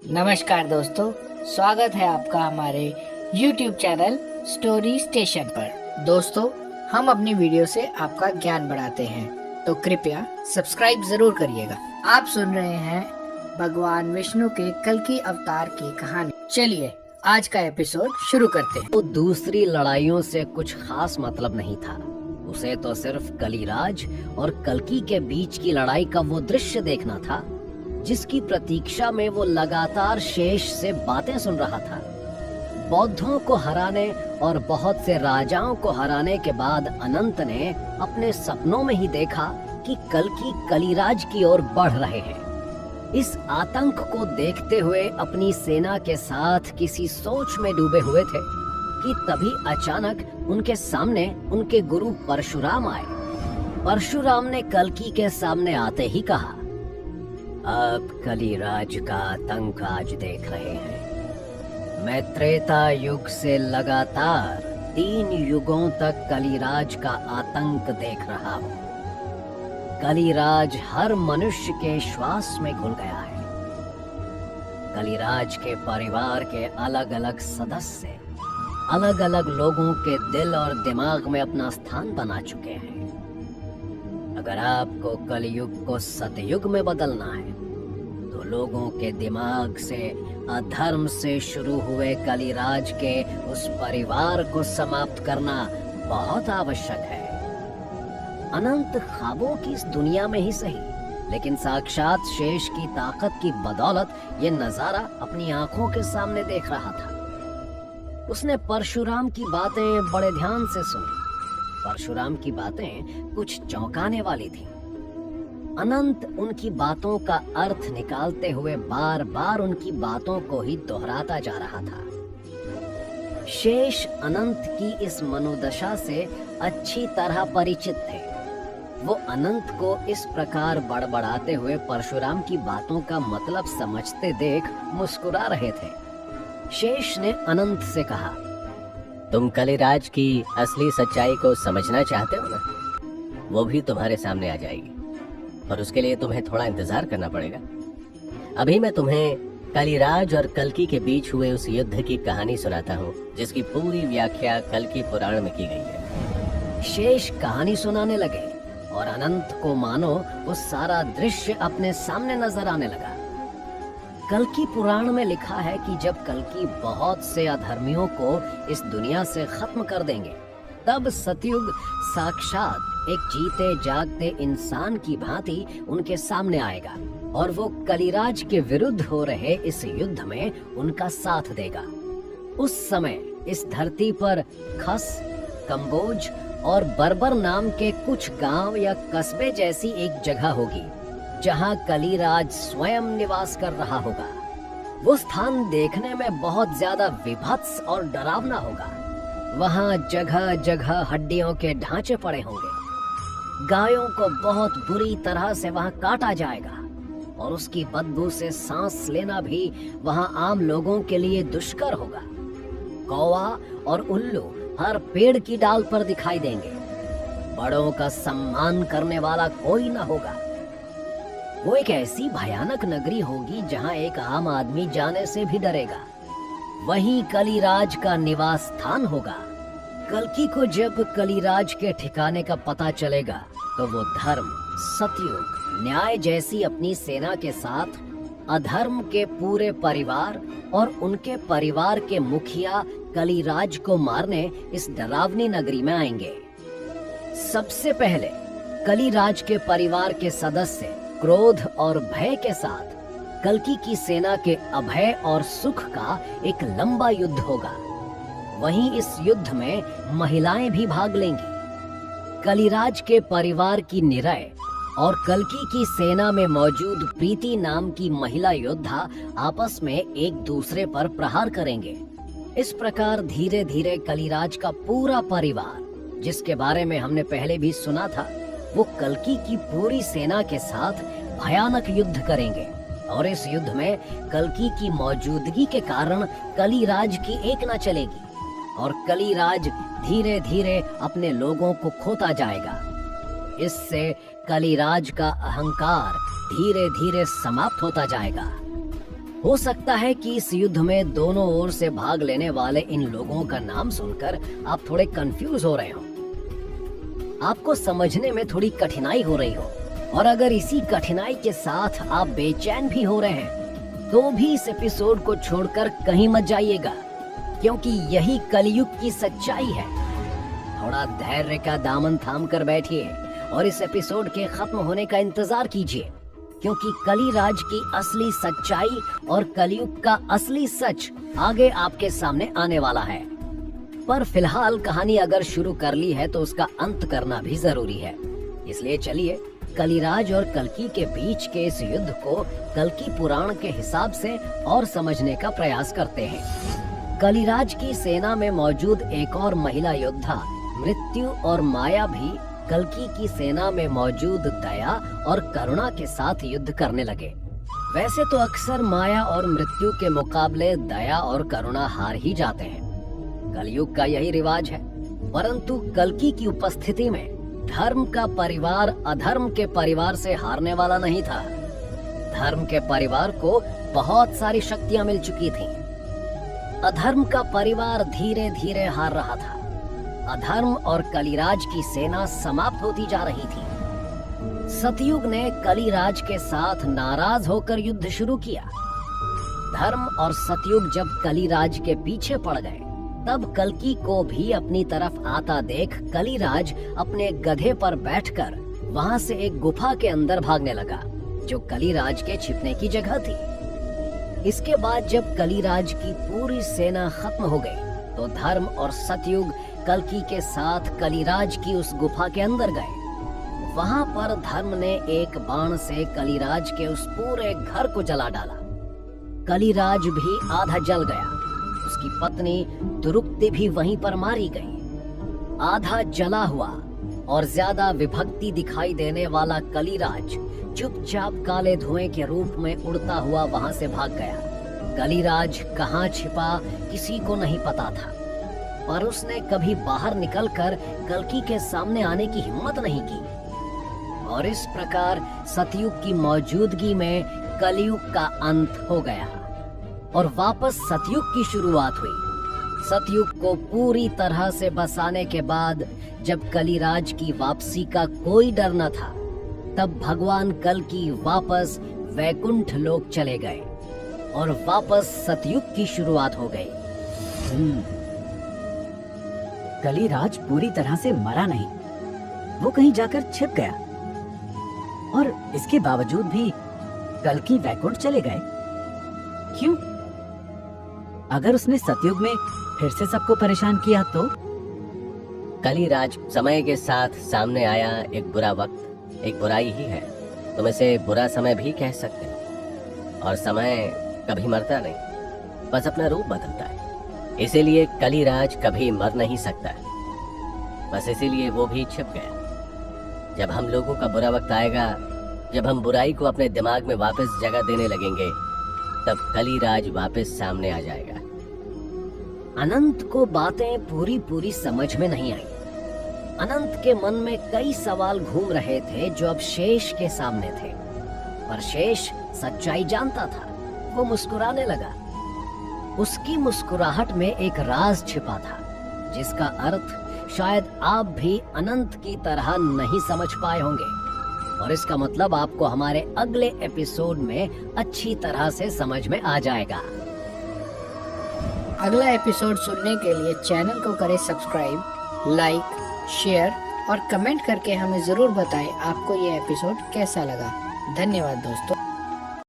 नमस्कार दोस्तों, स्वागत है आपका हमारे YouTube चैनल स्टोरी स्टेशन पर। दोस्तों, हम अपनी वीडियो से आपका ज्ञान बढ़ाते हैं, तो कृपया सब्सक्राइब जरूर करिएगा। आप सुन रहे हैं भगवान विष्णु के कल्कि अवतार की कहानी। चलिए आज का एपिसोड शुरू करते हैं। वो दूसरी लड़ाइयों से कुछ खास मतलब नहीं था। उसे तो सिर्फ कलिराज और कल्कि के बीच की लड़ाई का वो दृश्य देखना था जिसकी प्रतीक्षा में वो लगातार शेष से बातें सुन रहा था। बौद्धों को हराने और बहुत से राजाओं को हराने के बाद अनंत ने अपने सपनों में ही देखा कि कल्कि कलिराज की ओर बढ़ रहे हैं। इस आतंक को देखते हुए अपनी सेना के साथ किसी सोच में डूबे हुए थे कि तभी अचानक उनके सामने उनके गुरु परशुराम आए। परशुराम ने कल्कि के सामने आते ही कहा, आप कलिराज का आतंक आज देख रहे हैं। मैं त्रेता युग से लगातार 3 युगों तक कलिराज का आतंक देख रहा हूँ। कलिराज हर मनुष्य के श्वास में घुल गया है। कलिराज के परिवार के अलग अलग सदस्य अलग अलग लोगों के दिल और दिमाग में अपना स्थान बना चुके हैं। अगर आपको कलयुग को सतयुग में बदलना है तो लोगों के दिमाग से अधर्म से शुरू हुए कलिराज के उस परिवार को समाप्त करना बहुत आवश्यक है। अनंत ख्वाबों की इस दुनिया में ही सही, लेकिन साक्षात शेष की ताकत की बदौलत ये नजारा अपनी आंखों के सामने देख रहा था। उसने परशुराम की बातें बड़े ध्यान से सुनी। परशुराम की बातें कुछ चौंकाने वाली थीं। अनंत उनकी बातों का अर्थ निकालते हुए बार बार उनकी बातों को ही दोहराता जा रहा था। शेष अनंत की इस मनोदशा से अच्छी तरह परिचित थे। वो अनंत को इस प्रकार बड़बड़ाते हुए परशुराम की बातों का मतलब समझते देख मुस्कुरा रहे थे। शेष ने अनंत से कहा, तुम कलिराज की असली सच्चाई को समझना चाहते हो ना? वो भी तुम्हारे सामने आ जाएगी, पर उसके लिए तुम्हें थोड़ा इंतजार करना पड़ेगा। अभी मैं तुम्हें कलिराज और कल्कि के बीच हुए उस युद्ध की कहानी सुनाता हूँ जिसकी पूरी व्याख्या कल्कि पुराण में की गई है। शेष कहानी सुनाने लगे और अनंत को मानो वो सारा दृश्य अपने सामने नजर आने लगा। कल्कि पुराण में लिखा है कि जब कल्कि बहुत से अधर्मियों को इस दुनिया से खत्म कर देंगे, तब सतयुग साक्षात एक जीते जागते इंसान की भांति उनके सामने आएगा और वो कलिराज के विरुद्ध हो रहे इस युद्ध में उनका साथ देगा। उस समय इस धरती पर खस, कंबोज और बर्बर नाम के कुछ गांव या कस्बे जैसी एक जगह होगी जहां कलिराज स्वयं निवास कर रहा होगा। वो स्थान देखने में बहुत ज्यादा विभत्स और डरावना होगा। वहां जगह जगह हड्डियों के ढांचे पड़े होंगे। गायों को बहुत बुरी तरह से वहां काटा जाएगा और उसकी बदबू से सांस लेना भी वहां आम लोगों के लिए दुष्कर होगा। कौवा और उल्लू हर पेड़ की डाल पर दिखाई देंगे। बड़ों का सम्मान करने वाला कोई न होगा। वो एक ऐसी भयानक नगरी होगी जहां एक आम आदमी जाने से भी डरेगा। वहीं कलिराज का निवास स्थान होगा। कल्कि को जब कलिराज के ठिकाने का पता चलेगा तो वो धर्म, सतयुग, न्याय जैसी अपनी सेना के साथ अधर्म के पूरे परिवार और उनके परिवार के मुखिया कलिराज को मारने इस डरावनी नगरी में आएंगे। सबसे पहले कलिराज के परिवार के सदस्य क्रोध और भय के साथ कल्कि की सेना के अभय और सुख का एक लंबा युद्ध होगा। वहीं इस युद्ध में महिलाएं भी भाग लेंगी। कलिराज के परिवार की निरय और कल्कि की सेना में मौजूद प्रीति नाम की महिला योद्धा आपस में एक दूसरे पर प्रहार करेंगे। इस प्रकार धीरे धीरे कलिराज का पूरा परिवार, जिसके बारे में हमने पहले भी सुना था, वो कल्कि की पूरी सेना के साथ भयानक युद्ध करेंगे और इस युद्ध में कल्कि की मौजूदगी के कारण कलिराज की एक न चलेगी और कलिराज धीरे धीरे अपने लोगों को खोता जाएगा। इससे कलिराज का अहंकार धीरे धीरे समाप्त होता जाएगा। हो सकता है कि इस युद्ध में दोनों ओर से भाग लेने वाले इन लोगों का नाम सुनकर आप थोड़े कंफ्यूज हो रहे हो, आपको समझने में थोड़ी कठिनाई हो रही हो, और अगर इसी कठिनाई के साथ आप बेचैन भी हो रहे हैं तो भी इस एपिसोड को छोड़कर कहीं मत जाइएगा, क्योंकि यही कलयुग की सच्चाई है। थोड़ा धैर्य का दामन थाम कर बैठिए और इस एपिसोड के खत्म होने का इंतजार कीजिए, क्योंकि कलिराज की असली सच्चाई और कलयुग का असली सच आगे आपके सामने आने वाला है। पर फिलहाल कहानी अगर शुरू कर ली है तो उसका अंत करना भी जरूरी है, इसलिए चलिए कलिराज और कल्कि के बीच के इस युद्ध को कल्कि पुराण के हिसाब से और समझने का प्रयास करते हैं। कलिराज की सेना में मौजूद एक और महिला योद्धा मृत्यु और माया भी कल्कि की सेना में मौजूद दया और करुणा के साथ युद्ध करने लगे। वैसे तो अक्सर माया और मृत्यु के मुकाबले दया और करुणा हार ही जाते हैं, कलयुग का यही रिवाज है। परंतु कल्कि की उपस्थिति में धर्म का परिवार अधर्म के परिवार से हारने वाला नहीं था। धर्म के परिवार को बहुत सारी शक्तियां मिल चुकी थीं। अधर्म का परिवार धीरे धीरे हार रहा था। अधर्म और कलिराज की सेना समाप्त होती जा रही थी। सतयुग ने कलिराज के साथ नाराज होकर युद्ध शुरू किया। धर्म और सतयुग जब कलिराज के पीछे पड़ गए, तब कल्कि को भी अपनी तरफ आता देख कलिराज अपने गधे पर बैठकर वहां से एक गुफा के अंदर भागने लगा, जो कलिराज के छिपने की जगह थी। इसके बाद जब कलिराज की पूरी सेना खत्म हो गई, तो धर्म और सतयुग कल्कि के साथ कलिराज की उस गुफा के अंदर गए। वहां पर धर्म ने एक बाण से कलिराज के उस पूरे घर को जला डाला। कलिराज भी आधा जल गया। उसकी पत्नी दुरुक्ति भी वहीं पर मारी गई। आधा जला हुआ और ज्यादा विभक्ति दिखाई देने वाला कलिराज चुपचाप काले धुएं के रूप में उड़ता हुआ वहां से भाग गया। कलिराज कहाँ छिपा किसी को नहीं पता था, पर उसने कभी बाहर निकलकर कल्कि के सामने आने की हिम्मत नहीं की। और इस प्रकार सतयुग की मौजूदगी में कलयुग का अंत हो गया और वापस सतयुग की शुरुआत हुई। सतयुग को पूरी तरह से बसाने के बाद जब कलिराज की वापसी का कोई डर न था, तब भगवान कल्कि वापस वैकुंठ लोक चले गए और वापस सतयुग की शुरुआत हो गई। कलिराज पूरी तरह से मरा नहीं, वो कहीं जाकर छिप गया, और इसके बावजूद भी कल्कि वैकुंठ चले गए। क्यों? अगर उसने सतयुग में फिर से सबको परेशान किया तो? कलिराज समय के साथ सामने आया एक बुरा वक्त, एक बुराई ही है। तुम इसे बुरा समय भी कह सकते हो। और समय कभी मरता नहीं, बस अपना रूप बदलता है। इसीलिए कलिराज कभी मर नहीं सकता, बस इसीलिए वो भी छिप गया। जब हम लोगों का बुरा वक्त आएगा, जब हम बुराई को अपने दिमाग में वापस जगह देने लगेंगे, तब कलिराज वापस सामने आ जाएगा। अनंत को बातें पूरी समझ में नहीं आई। अनंत के मन में कई सवाल घूम रहे थे जो अब शेष के सामने थे, पर शेष सच्चाई जानता था। वो मुस्कुराने लगा। उसकी मुस्कुराहट में एक राज छिपा था, जिसका अर्थ शायद आप भी अनंत की तरह नहीं समझ पाए होंगे, और इसका मतलब आपको हमारे अगले एपिसोड में अच्छी तरह से समझ में आ जाएगा। अगला एपिसोड सुनने के लिए चैनल को करें सब्सक्राइब, लाइक, शेयर और कमेंट करके हमें जरूर बताएं आपको ये एपिसोड कैसा लगा। धन्यवाद दोस्तों।